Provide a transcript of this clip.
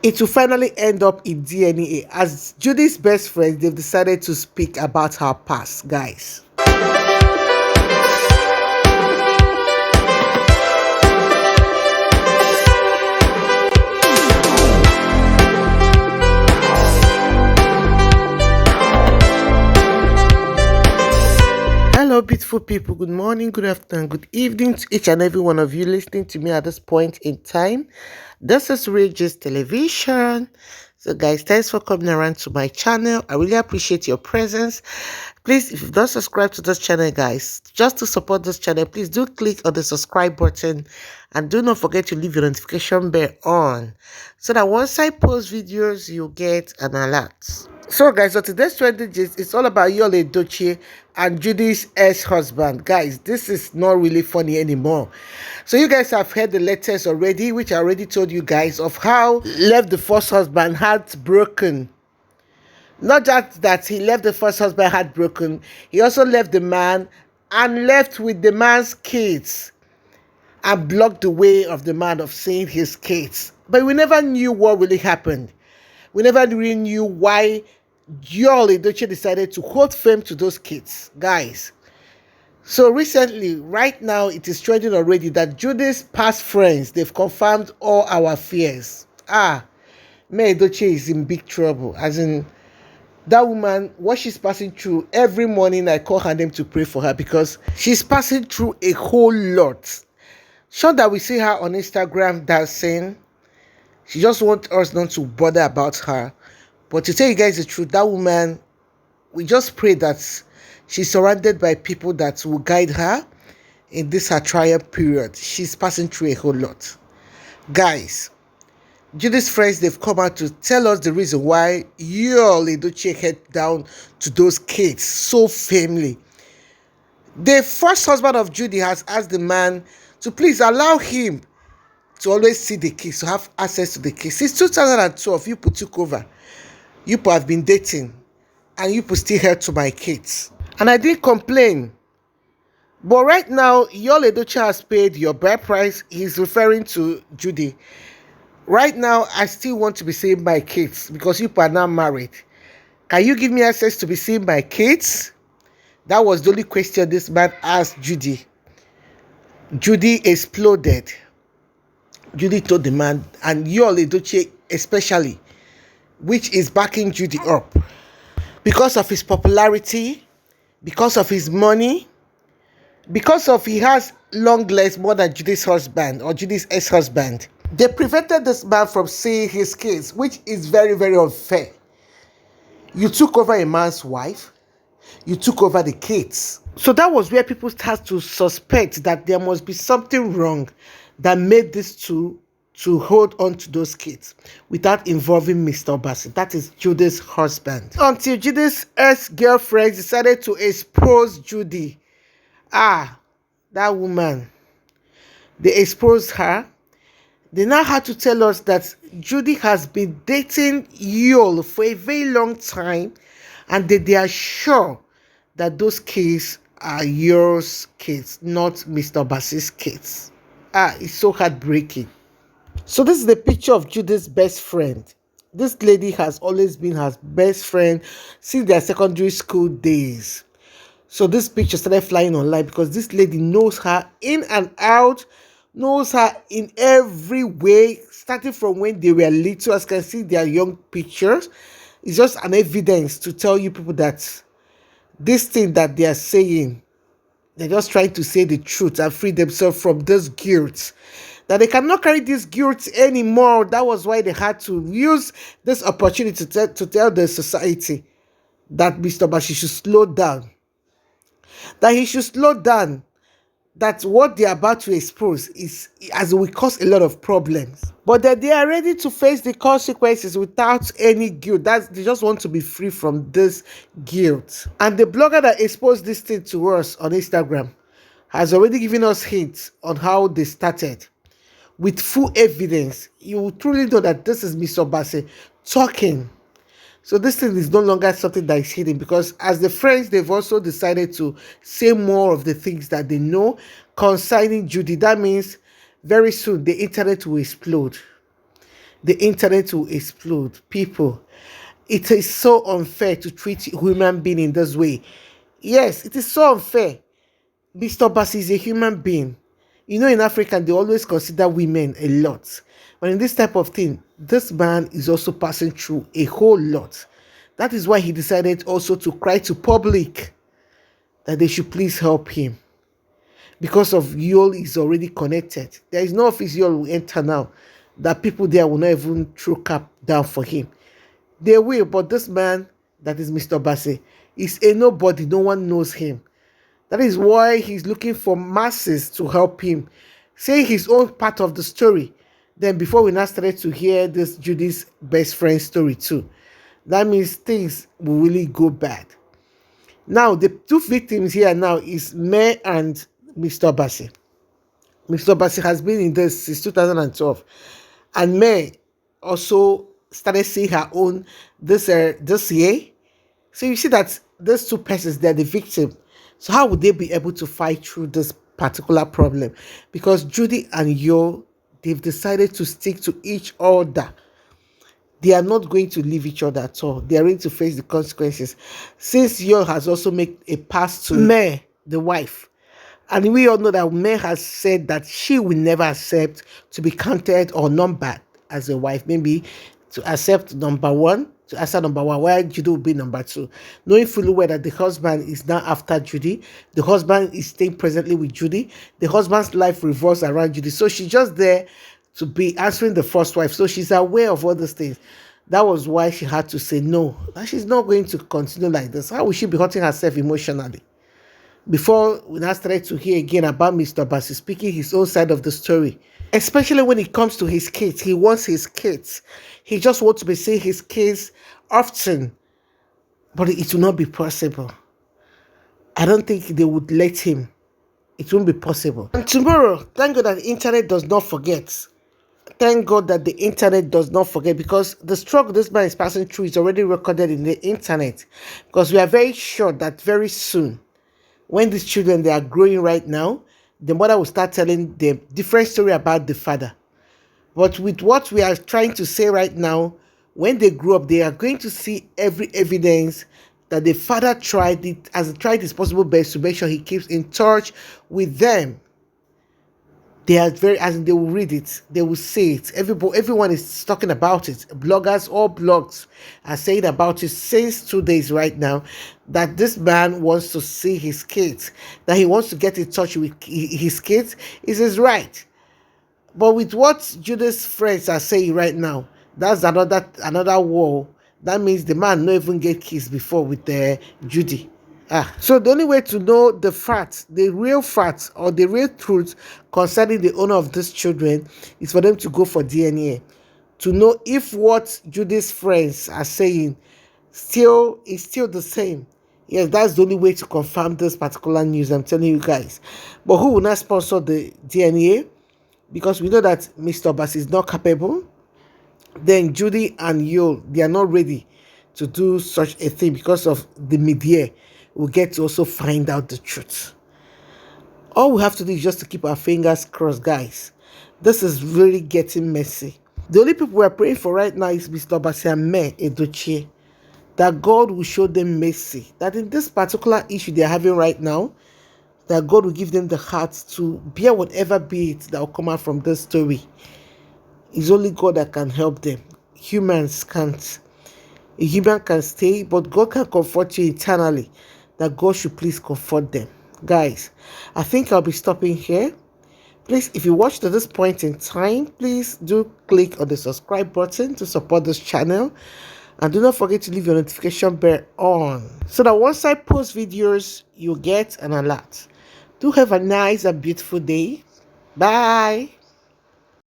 it will finally end up in DNA. As Judy's best friend, they've decided to speak about her past, guys. Hello, beautiful people. Good morning, good afternoon, good evening to each and every one of you listening to me at this point in time. This is Regis Television. So, guys, thanks for coming around to my channel. I really appreciate your presence. Please, if you don't subscribe to this channel, guys, just to support this channel, please do click on the subscribe button and do not forget to leave your notification bell on so that once I post videos, you'll get an alert. So guys, so today's trending gist is all about Yul Edochie and Judy's ex-husband. Guys, this is not really funny anymore. So you guys have heard the letters already, which I already told you guys of how left the first husband heartbroken. Not just that he left the first husband heartbroken, he also left the man and left with the man's kids and blocked the way of the man of seeing his kids. But we never knew what really happened. We never really knew why Yul Edochie decided to hold firm to those kids, guys. So recently, right now, it is trending already that Judy's past friends, they've confirmed all our fears. May Edochie is in big trouble. As in, that woman, what she's passing through, every morning I call her name to pray for her because she's passing through a whole lot. Sure that we see her on Instagram dancing. She just wants us not to bother about her. But to tell you guys the truth, that woman, we just pray that she's surrounded by people that will guide her in this her trial period. She's passing through a whole lot. Guys, Judy's friends, they've come out to tell us the reason why Yul Edochie head down to those kids so firmly. The first husband of Judy has asked the man to please allow him to always see the kids, to have access to the kids. Since 2012, you took over. You have been dating, and you still held to my kids. And I didn't complain. But right now, Yul Edochie has paid your bride price. He's referring to Judy. Right now, I still want to be seeing my kids because you are now married. Can you give me access to be seeing my kids? That was the only question this man asked Judy. Judy exploded. Judy told the man, and Yul Edochie especially, which is backing Judy up because of his popularity, because of his money, because of he has long legs more than Judy's husband or Judy's ex-husband. They prevented this man from seeing his kids, which is very, very unfair. You took over a man's wife, you took over the kids. So that was where people start to suspect that there must be something wrong that made these two to hold on to those kids without involving Mr. Bassett. That is Judy's husband. Until Judy's ex-girlfriend decided to expose Judy. That woman. They exposed her. They now had to tell us that Judy has been dating Yul for a very long time and that they are sure that those kids are yours kids, not Mr. Bassett's kids. It's so heartbreaking. So this is the picture of Judy's best friend. This lady has always been her best friend since their secondary school days. So this picture started flying online because this lady knows her in and out, knows her in every way, starting from when they were little. As you can see their young pictures. It's just an evidence to tell you people that this thing that they are saying, they're just trying to say the truth and free themselves from this guilt. That they cannot carry this guilt anymore. That was why they had to use this opportunity to tell the society that Mr. Bashi should slow down. That he should slow down. That what they're about to expose is as it will cause a lot of problems. But that they are ready to face the consequences without any guilt. They just want to be free from this guilt. And the blogger that exposed this thing to us on Instagram has already given us hints on how they started. With full evidence, you will truly know that this is Mr. Bassett talking. So this thing is no longer something that is hidden because as the friends, they've also decided to say more of the things that they know concerning Judy. That means very soon the internet will explode. the internet will explode. People, it is so unfair to treat human being in this way. Yes, it is so unfair. Mr. Bass is a human being. In Africa, they always consider women a lot. But in this type of thing, this man is also passing through a whole lot. That is why he decided also to cry to public that they should please help him. Because of Yol is already connected. There is no office Yol will enter now that people there will not even throw cap down for him. They will, but this man, that is Mr. Basse, is a nobody. No one knows him. That is why he's looking for masses to help him, say his own part of the story. Then before we now started to hear this Judy's best friend story too, that means things will really go bad. Now, the two victims here now is May and Mr. Basse. Mr. Basse has been in this since 2012. And May also started seeing her own this year. So you see that those two persons, they're the victim. So how would they be able to fight through this particular problem? Because Judy and Yo, they've decided to stick to each other. They are not going to leave each other at all. They are going to face the consequences. Since Yo has also made a pass to May, the wife. And we all know that May has said that she will never accept to be counted or numbered as a wife. Maybe to accept number one, to accept number one, while Judy will be number two. Knowing fully well that the husband is now after Judy. The husband is staying presently with Judy. The husband's life revolves around Judy. So she's just there to be answering the first wife. So she's aware of all these things. That was why she had to say no. That she's not going to continue like this. How will she be hurting herself emotionally? Before we now started to hear again about Mr. Bassey speaking his own side of the story, especially when it comes to his kids. He wants his kids. He just wants to be seeing his kids often, but it will not be possible. I don't think they would let him. It won't be possible. And tomorrow, thank God that the internet does not forget. Thank God that the internet does not forget, because the struggle this man is passing through is already recorded in the internet. Because we are very sure that very soon, when these children, they are growing right now, the mother will start telling them different story about the father. But with what we are trying to say right now, when they grow up, they are going to see every evidence that the father tried his possible best to make sure he keeps in touch with them. They are they will read it, they will say it. Everyone is talking about it. Bloggers, all blogs are saying about it since 2 days right now, that this man wants to see his kids, that he wants to get in touch with his kids. Is his right. But with what Judy's friends are saying right now, that's another war. That means the man not even get kissed before with Judy. So the only way to know the facts, the real facts or the real truth concerning the owner of these children, is for them to go for DNA, to know if what Judy's friends are saying is still the same. Yes, that's the only way to confirm this particular news, I'm telling you guys. But who will not sponsor the DNA? Because we know that Mr. Bass is not capable. Then Judy and Yul, they are not ready to do such a thing because of the media. We'll get to also find out the truth. All we have to do is just to keep our fingers crossed, guys. This is really getting messy. The only people we're praying for right now is Mr. Bass and May Edochie, that God will show them mercy. That in this particular issue they're having right now, that God will give them the heart to bear whatever be it that will come out from this story. It's only God that can help them. Humans can't. A human can stay, but God can comfort you eternally. That God should please comfort them. Guys, I think I'll be stopping here. Please, if you watched to this point in time, please do click on the subscribe button to support this channel. And do not forget to leave your notification bell on, so that once I post videos, you'll get an alert. Do have a nice and beautiful day. Bye.